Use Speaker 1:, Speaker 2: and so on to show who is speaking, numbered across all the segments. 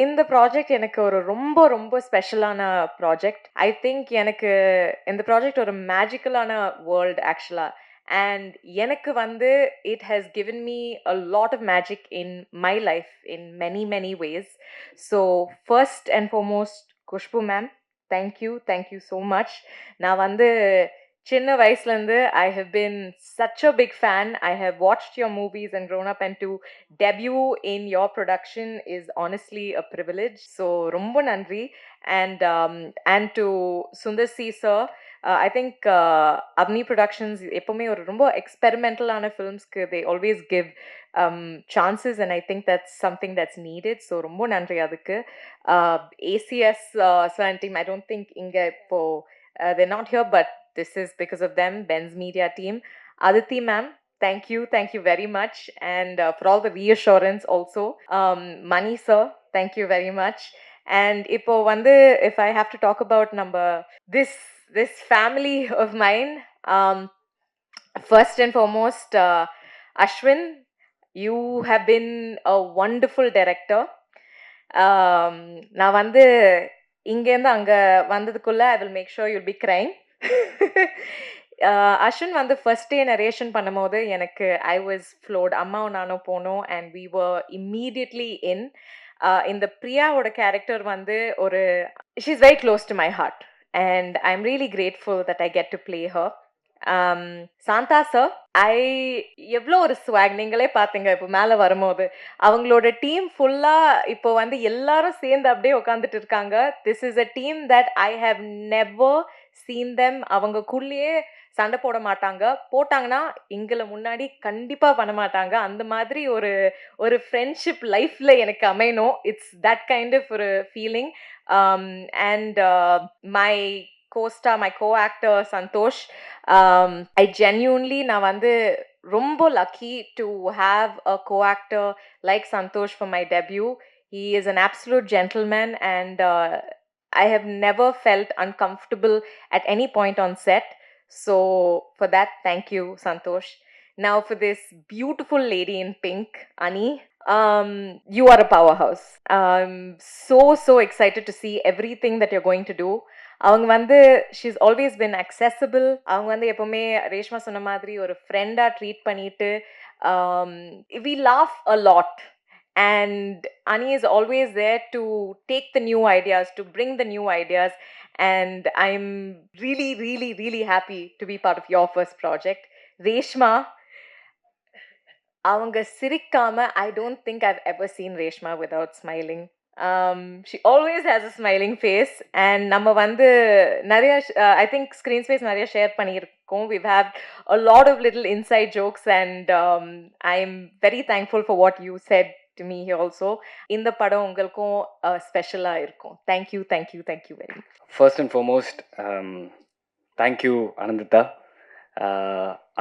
Speaker 1: இந்த ப்ராஜெக்ட் எனக்கு ஒரு ரொம்ப ரொம்ப ஸ்பெஷலான ப்ராஜெக்ட். ஐ திங்க் எனக்கு இந்த ப்ராஜெக்ட் ஒரு மேஜிக்கலான வேர்ல்ட் ஆக்சுவலா. அண்ட் எனக்கு வந்து it has given me a lot of magic in my life in many many ways. So first and foremost Khushbu ma'am, thank you so much. நான் வந்து சின்ன வயசுலேருந்து I have been such a big fan. I have watched your movies and grown up, and to debut in your production is honestly a privilege. So ரொம்ப நன்றி. And to Sundar C sir, I think Avni Productions எப்பவுமே ஒரு ரொம்ப எக்ஸ்பெரிமெண்டலான ஃபிலிம்ஸ்க்கு they always give chances, and I think that's something that's needed. So ரொம்ப நன்றி அதுக்கு. ACS sir and team, I don't think இங்க இப்போ they're not here, but this is because of them, Ben's media team. Aditi ma'am, thank you very much, and for all the reassurance also. Mani sir, thank you very much. And ipo vande, if I have to talk about number this family of mine, first and foremost, Ashwin, you have been a wonderful director. நான் வந்து இங்கேருந்து அங்கே வந்ததுக்குள்ள I will make sure you'll be crying. Ashwin வந்து first டே narration பண்ணும்போது எனக்கு I was float. அம்மாவும் நானும் போனோம் and we were immediately in. இந்த பிரியாவோட கேரக்டர் வந்து ஒரு she is very close to my heart and I am really grateful that I get to play her. Shantha sir, எவ்வளோ ஒரு ஸ்வாக், நீங்களே பார்த்தீங்க இப்போ மேலே வரும்போது. அவங்களோட டீம் ஃபுல்லாக இப்போ வந்து எல்லாரும் சேர்ந்து அப்படியே உட்காந்துட்டு இருக்காங்க. This is a team that I have never seen them. அவங்கக்குள்ளேயே சண்டை போட மாட்டாங்க. போட்டாங்கன்னா எங்களை முன்னாடி கண்டிப்பாக பண்ண மாட்டாங்க. அந்த மாதிரி ஒரு ஒரு ஃப்ரெண்ட்ஷிப் லைஃப்பில் எனக்கு அமையணும். இட்ஸ் தட் கைண்ட் ஆஃப் ஒரு feeling. And my co-star, my co-actor Santosh, I genuinely நான் வந்து ரொம்ப lucky to have a co-actor like Santosh for my debut. He is an absolute gentleman, and I have never felt uncomfortable at any point on set. So for that, thank you, Santosh. Now for this beautiful lady in pink, Ani, you are a powerhouse. I'm so excited to see everything that you're going to do. அவங்க வந்து she's always been அக்செசபிள். அவங்க வந்து எப்போவுமே ரேஷ்மா சொன்ன மாதிரி ஒரு ஃப்ரெண்டாக treat பண்ணிட்டு we laugh a lot. And Ani is always there to take the new ideas, to bring the new ideas. And I'm really happy to be part of your first project. Reshma, அவங்க சிரிக்காம I don't think I've ever seen Reshma without smiling. She always has a smiling face, and நம்ம வந்து நிறைய I think screen space நிறைய share பண்ணியிருக்கோம். We've had a lot of little inside jokes, and I'm very thankful for what you said to me here also. இந்த படம் உங்களுக்கும் ஸ்பெஷலாக இருக்கும். Thank you very much.
Speaker 2: First and foremost, thank you Anandita.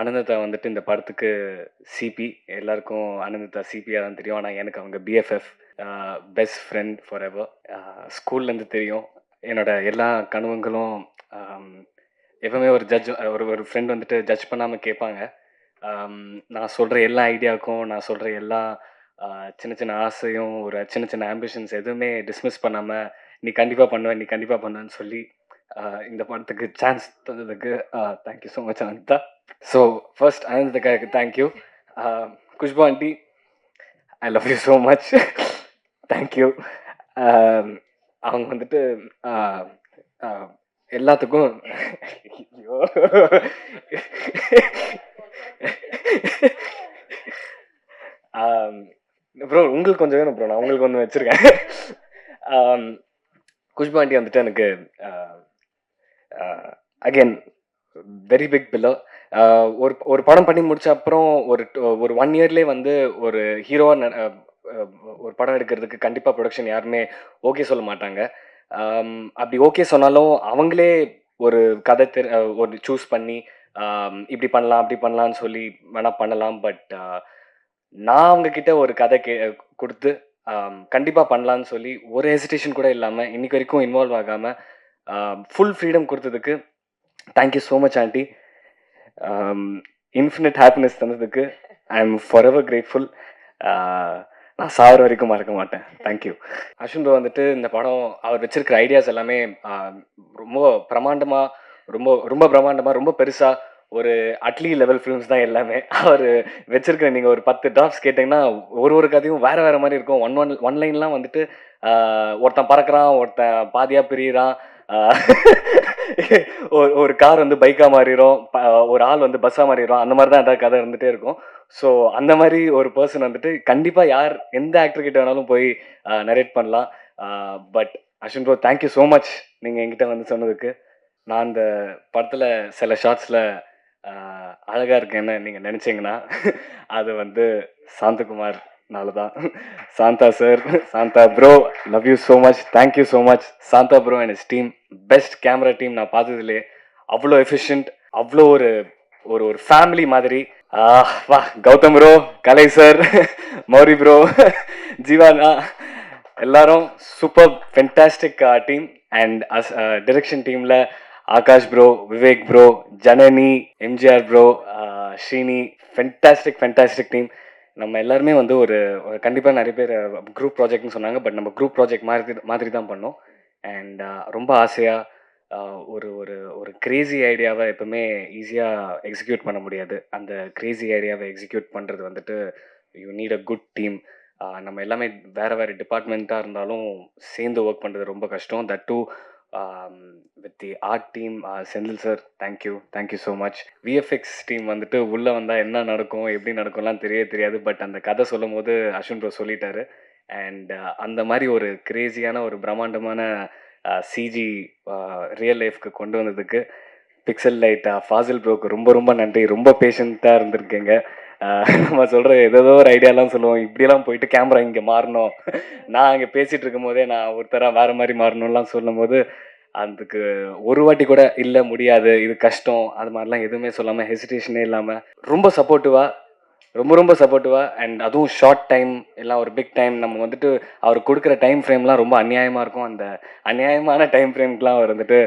Speaker 2: Ananda வந்துட்டு இந்த படத்துக்கு CP. எல்லாருக்கும் அனந்தா சிபியாக தான் தெரியும், ஆனால் எனக்கு அவங்க BFF, best friend for ever. ஸ்கூல்லேருந்து தெரியும். என்னோட எல்லா கனவுங்களும் எப்பவுமே ஒரு ஜட்ஜ், ஒரு ஃப்ரெண்ட் வந்துட்டு ஜட்ஜ் பண்ணாமல் கேட்பாங்க. நான் சொல்கிற எல்லா ஐடியாவுக்கும், நான் சொல்கிற எல்லா சின்ன ஆசையும், ஒரு சின்ன ஆம்பிஷன்ஸ் எதுவுமே டிஸ்மிஸ் பண்ணாமல் நீ கண்டிப்பாக பண்ணுவேன்னு சொல்லி இந்த படத்துக்கு சான்ஸ் தந்ததுக்கு thank you so much Anantha. So first அனந்தக்காக்கு thank you. Khushbu aunty, I love you so much. Thank you. அவங்க வந்துட்டு எல்லாத்துக்கும் ஐயோ ப்ரோ உங்களுக்கு கொஞ்சம் வேணும் ப்ரோ, நான் உங்களுக்கு ஒன்று வச்சுருக்கேன். குஷ்பு ஆண்டி வந்துட்டு எனக்கு அகெயின் வெரி பிக் பில்லர். ஒரு படம் பண்ணி முடிச்ச அப்புறம் ஒரு 1 இயர்லேயே வந்து ஒரு ஹீரோவாக ஒரு படம் எடுக்கிறதுக்கு கண்டிப்பாக ப்ரொடக்ஷன் யாருமே ஓகே சொல்ல மாட்டாங்க. அப்படி ஓகே சொன்னாலும் அவங்களே ஒரு கதை ஒரு சூஸ் பண்ணி இப்படி பண்ணலாம் அப்படி பண்ணலான்னு சொல்லி வேணால் பண்ணலாம். பட் நான் அவங்கக்கிட்ட ஒரு கதை கொடுத்து கண்டிப்பாக பண்ணலான்னு சொல்லி ஒரு ஹெசிடேஷன் கூட இல்லாமல் இன்னைக்கு வரைக்கும் இன்வால்வ் ஆகாமல் ஃபுல் ஃப்ரீடம் கொடுத்ததுக்கு thank you so much aunty. Infinite happiness தந்ததுக்கு I am forever grateful. நான் சாகுற வரைக்கும் மறக்க மாட்டேன். தேங்க்யூ. அஸ்வின் ப்ரோ வந்துட்டு இந்த படம் அவர் வச்சிருக்கிற ஐடியாஸ் எல்லாமே ரொம்ப பிரமாண்டமா, ரொம்ப ரொம்ப பிரமாண்டமா, ரொம்ப பெருசா ஒரு அட்லி லெவல் ஃபிலிம்ஸ் தான் எல்லாமே. அவர் வச்சிருக்கிற நீங்க ஒரு 10 டிராஃப்ட்ஸ் கேட்டீங்கன்னா, ஒரு ஒரு கதையும் வேற வேற மாரி இருக்கும். ஒன் லைன்லாம் வந்துட்டு ஒருத்தன் பறக்குறான், ஒருத்தன் பாதியா பிரியிறான். ஆ ஒரு கார் வந்து பைக்கா மாறிரும். ஒரு ஆள் வந்து பஸ்ஸா மாறிரும். அந்த மாரி தான் ஏதாவது கதை இருந்துட்டே இருக்கும். ஸோ அந்த மாரி ஒரு பெர்சன் வந்துட்டு கண்டிப்பா எந்த ஆக்டர் கிட்ட வேணாலும் போய் நரேட் பண்ணலாம். But Ashwin bro thank you so much நீங்க என்கிட்ட வந்து சொன்னதுக்கு. நான் அந்த படத்துல சில ஷாட்ஸ்ல அழகா இருக்கேன்னு நீங்க நினைச்சீங்கன்னா, அது வந்து சாந்தகுமார்னால தான். Shantha sir, Shantha bro, love you so much. Thank you so much. Shantha bro and his team best camera team நான் பார்த்ததிலே. அவ்வளோ எஃபிஷியன்ட், அவ்வளோ ஒரு ஒரு ஒரு ஃபேமிலி மாதிரி. வா Gautham bro, Kalai sir, Mouri bro, ஜீவானா எல்லாரும் super fantastic team. And direction டீமில் Akash bro, Vivek bro, Janani, MGR bro, Srini, fantastic team. நம்ம எல்லாருமே வந்து கண்டிப்பாக நிறைய பேர் குரூப் ப்ராஜெக்ட்னு சொன்னாங்க. பட் நம்ம குரூப் ப்ராஜெக்ட் மாதிரி தான் பண்ணோம். அண்ட் ரொம்ப ஆசையாக ஒரு ஒரு ஒரு கிரேசி ஐடியாவை எப்பவுமே ஈஸியாக எக்ஸிக்யூட் பண்ண முடியாது. அந்த கிரேசி ஐடியாவை எக்ஸிக்யூட் பண்ணுறது வந்துட்டு you need a good team. நம்ம எல்லாமே வேறு வேறு டிபார்ட்மெண்ட்டாக இருந்தாலும் சேர்ந்து ஒர்க் பண்ணுறது ரொம்ப கஷ்டம். That too with the art team. Senthil sir thank you so much. VFX team வந்துட்டு உள்ளே வந்தால் என்ன நடக்கும் எப்படி நடக்கும்லாம் தெரியாது. பட் அந்த கதை சொல்லும் போது அஸ்வின் ப்ரோ சொல்லிட்டாரு. அண்ட் அந்த மாதிரி ஒரு கிரேசியான ஒரு பிரம்மாண்டமான சிஜி ரியல் லைஃப்க்கு கொண்டு வந்ததுக்கு பிக்சல் லைட் ஃபாசில் ப்ரோக்கு ரொம்ப ரொம்ப நன்றி. ரொம்ப பேஷண்ட்டாக இருந்திருக்கீங்க. நம்ம சொல்கிற ஏதோ ஒரு ஐடியாலாம் சொல்லுவோம். இப்படியெல்லாம் போயிட்டு கேமரா இங்கே மாறணும், நான் அங்கே பேசிகிட்டு இருக்கும் போதே நான் ஒருத்தராக வேறு மாதிரி மாறணும்லாம் சொல்லும் போது அதுக்கு ஒரு வாட்டி கூட இல்லை முடியாது, இது கஷ்டம், அது மாதிரிலாம் எதுவுமே சொல்லாமல் ஹெசிடேஷனே இல்லாமல் ரொம்ப சப்போர்ட்டிவாக, ரொம்ப சப்போர்ட்டிவாக. அண்ட் அதுவும் ஷார்ட் டைம் எல்லாம் ஒரு பிக் டைம் நம்ம வந்துட்டு அவர் கொடுக்குற டைம் ஃப்ரேம்லாம் ரொம்ப அநியாயமாக இருக்கும். அந்த அநியாயமான டைம் ஃப்ரேம்க்குலாம் அவர் வந்துட்டு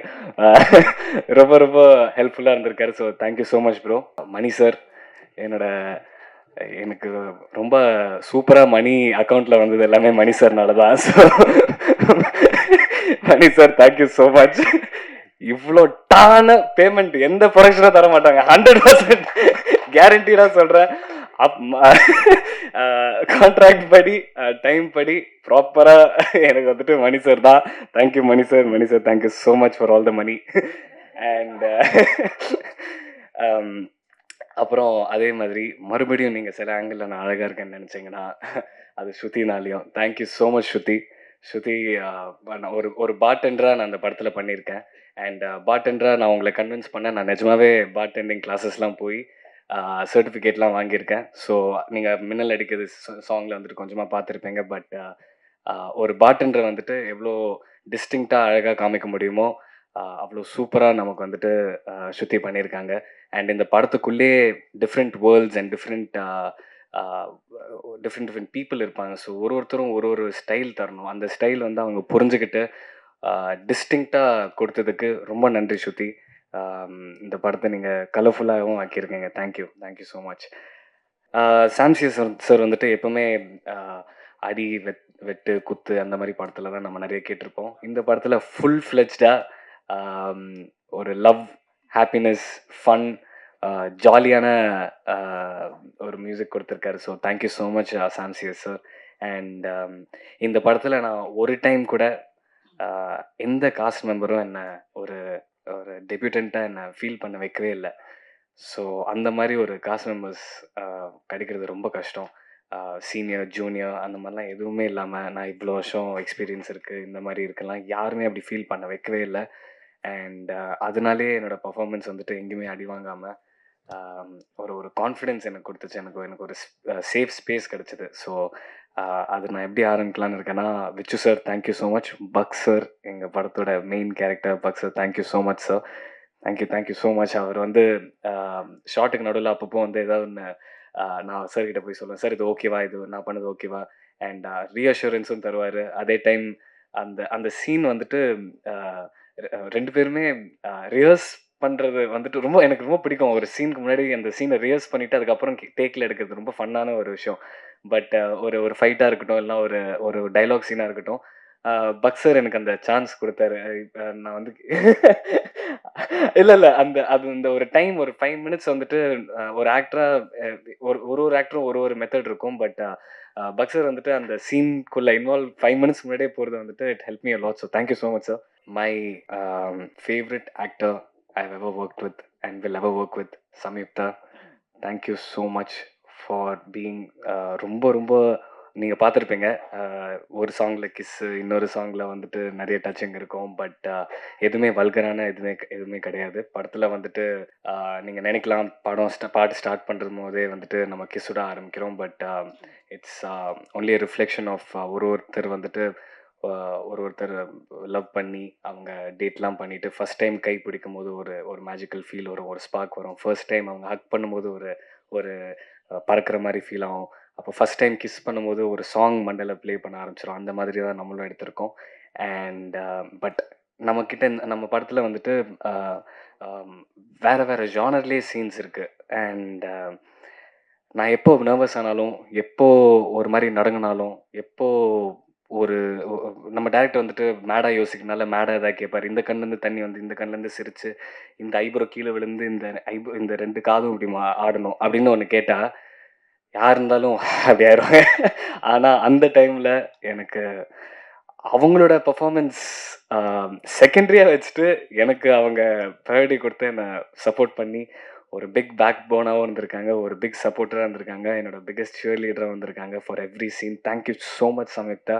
Speaker 2: ரொம்ப ஹெல்ப்ஃபுல்லாக இருந்திருக்காரு. So thank you so much bro. Mani sir, எனக்கு ரொம்ப சூப்பராக மணி அக்கௌண்ட்டில் வந்தது எல்லாமே மணி சார்னால தான். ஸோ மணி சார் தேங்க்யூ ஸோ மச். இவ்வளோ டான பேமெண்ட் எந்த ப்ரொடக்ஷனும் தர மாட்டாங்க. 100% கேரண்டீடாக சொல்கிறேன். கான்ட்ராக்ட் படி டைம் படி ப்ராப்பராக எனக்கு வந்துட்டு மணி சார் தான். Thank you Mani sir thank you so much for all the money. And அப்புறம் அதே மாதிரி மறுபடியும் நீங்கள் சில ஆங்கிளில் நான் அழகாக இருக்கேன்னு நினச்சிங்கன்னா அது ஸ்ருதினாலையும். தேங்க்யூ ஸோ மச் ஸ்ருதி. நான் ஒரு பார்டெண்டராக நான் அந்த படத்தில் பண்ணியிருக்கேன். அண்ட் பார்டெண்டராக நான் உங்களை கன்வின்ஸ் பண்ண நான் நிஜமாவே பார்டெண்டிங் கிளாஸஸ்லாம் போய் சர்டிஃபிகேட்லாம் வாங்கியிருக்கேன். ஸோ நீங்கள் மின்னல் அடிக்கிறது சாங்கில் வந்துட்டு கொஞ்சமாக பார்த்துருப்பீங்க. பட் ஒரு பார்டெண்டரை வந்துட்டு எவ்வளோ டிஸ்டிங்க்டாக அழகாக காமிக்க முடியுமோ அவ்வளோ சூப்பராக நமக்கு வந்துட்டு ஸ்ருதி பண்ணியிருக்காங்க. அண்ட் இந்த படத்துக்குள்ளேயே different worlds and different people இருப்பாங்க. ஸோ ஒருத்தரும் ஒரு ஸ்டைல் தரணும். அந்த ஸ்டைல் வந்து அவங்க புரிஞ்சுக்கிட்டு டிஸ்டிங்க்டாக கொடுத்ததுக்கு ரொம்ப நன்றி ஸ்ருதி. இந்த படத்தை நீங்கள் கலர்ஃபுல்லாகவும் ஆக்கியிருக்கீங்க. Thank you so much. Samsi sir வந்துட்டு எப்பவுமே அடி வெட்டு குத்து அந்த மாதிரி படத்தில் தான் நம்ம நிறைய கேட்டிருப்போம். இந்த படத்தில் ஃபுல் ஃப்ளெஜ்டாக ஒரு லவ், ஹாப்பினஸ், ஃபன், ஜாலியான ஒரு மியூசிக் கொடுத்துருக்காரு. So thank you so much சாம்சியஸ் sir. And இந்த படத்தில் நான் ஒரு டைம் கூட எந்த காஸ்ட் மெம்பரும் என்னை ஒரு ஒரு டெபியூட்டண்ட்டாக என்னை ஃபீல் பண்ண வைக்கவே இல்லை. ஸோ அந்த மாதிரி ஒரு காஸ்ட் மெம்பர்ஸ் கிடைக்கிறது ரொம்ப கஷ்டம். சீனியர், ஜூனியர் அந்த மாதிரிலாம் எதுவுமே இல்லாமல் நான் இவ்வளோ வருஷம் எக்ஸ்பீரியன்ஸ் இருக்குது, இந்த மாதிரி இருக்கலாம் யாருமே அப்படி ஃபீல் பண்ண வைக்கவே இல்லை. அண்ட் அதனாலே என்னோடய பர்ஃபார்மன்ஸ் வந்துட்டு எங்கேயுமே அடி வாங்காமல் ஒரு கான்ஃபிடென்ஸ் எனக்கு கொடுத்துச்சு. எனக்கு ஒரு சேஃப் ஸ்பேஸ் கிடச்சிது. ஸோ அது நான் எப்படி ஆரம்பிக்கலான்னு இருக்கேன்னா, Vichu sir thank you so much. பக் சார், எங்கள் படத்தோட மெயின் கேரக்டர் பக் sir, thank you so much sir. Thank you so much. அவர் வந்து ஷார்ட்டுக்கு நடுவில் அப்பப்போ வந்து ஏதாவது ஒன்று நான் சார்கிட்ட போய் சொல்லுவேன், சார் இது ஓகேவா, இது நான் பண்ணது ஓகேவா, அண்ட் ரீஅஷூரன்ஸும் தருவார். அதே டைம் அந்த அந்த சீன் வந்துட்டு 2 பேருமே ரிஹர்ஸ் பண்றது வந்துட்டு எனக்கு ரொம்ப பிடிக்கும். ஒரு சீனுக்கு முன்னாடி அந்த சீன ரிஹர்ஸ் பண்ணிட்டு, அதுக்கப்புறம் டேக்ல எடுக்கிறது ரொம்ப ஃபன்னான ஒரு விஷயம். பட் ஒரு ஒரு ஃபைட்டா இருக்கட்டும், இல்லனா ஒரு ஒரு டயலாக் சீனா இருக்கட்டும், பக் சார் எனக்கு அந்த சான்ஸ் குடுத்தாரு. இப்ப நான் வந்து இல்ல. அந்த ஒரு டைம் ஒரு 5 மினிட்ஸ் வந்துட்டு ஒரு ஆக்டரா அ ஒரு ஆக்டரும் ஒரு மெத்தட் இருக்கும். பட் பக் சார் வந்துட்டு அந்த சீன்க்குள்ள இன்வால்வ் 5 மினிட்ஸ் முன்னாடியே போறது வந்துட்டு it help me a lot. So thank you so much sir. My favorite actor I've ever worked with and will ever work with, Samyukta. Thank you so much for being ரொம்ப ரொம்ப நீங்க பார்த்துருப்பீங்க. ஒரு சாங்ல kiss, இன்னொரு சாங்ல வந்துட்டு நெறைய touching இருக்கும். But எதுவுமே வல்கரான எதுவுமே கிடையாது. படத்துல வந்துட்டு நீங்க நினைக்கலாம் படம் பாட்டு ஸ்டார்ட் பண்ணும்போதே வந்துட்டு நம்ம கிஸ்ஸோட ஆரம்பிக்கிறோம். But it's only a reflection of ஒருத்தர் வந்துட்டு ஒருத்தர் லவ் பண்ணி அவங்க டேட்லாம் பண்ணிட்டு ஃபர்ஸ்ட் டைம் கை பிடிக்கும்போது ஒரு மேஜிக்கல் ஃபீல் வரும். ஒரு ஸ்பார்க் வரும். ஃபர்ஸ்ட் டைம் அவங்க ஹக் பண்ணும்போது ஒரு ஒரு பறக்கிற மாரி ஃபீல் ஆகும். அப்போ ஃபர்ஸ்ட் டைம் கிஸ் பண்ணும்போது ஒரு சாங் மண்டையில ப்ளே பண்ண ஆரம்பிச்சுரும். அந்த மாதிரி தான் நம்மளும் எடுத்திருக்கோம். அண்ட் பட் நம்மகிட்ட நம்ம படத்துல வந்துட்டு அ அம் வேற வேற ஜானர்லயே சீன்ஸ் இருக்கு. அண்ட் நான் எப்போ நர்வஸ் ஆனாலும், எப்போ ஒரு மாரி நடுங்குனாலும், எப்போ ஒரு ஒ ஒ நம்ம டைரக்டர் வந்துட்டு மேடா யோசிக்கிறனால மேடா எதாவது கேட்பாரு. இந்த கண்லேருந்து தண்ணி வந்து, இந்த கண்லேருந்து சிரிச்சு, இந்த ஐப்ரோ கீழ விழுந்து, இந்த 2 காதும் இப்படி ஆடணும் அப்படின்னு ஒண்ணு கேட்டா, யார் இருந்தாலும் அப்படி ஆயிருவாங்க. ஆனா அந்த டைம்ல எனக்கு அவங்களோட பெர்ஃபார்மன்ஸ் அ செகண்டரியா வச்சுட்டு, எனக்கு அவங்க ப்ரையாரிட்டி குடுத்து என்ன சப்போர்ட் பண்ணி, ஒரு பிக் பேக் போனாவும் இருந்திருக்காங்க. ஒரு பிக் சப்போர்ட்டரா இருந்திருக்காங்க. என்னோட பிக்கெஸ்ட் சியர் லீடரா வந்திருக்காங்க for every scene. Thank you so much Samyuktha.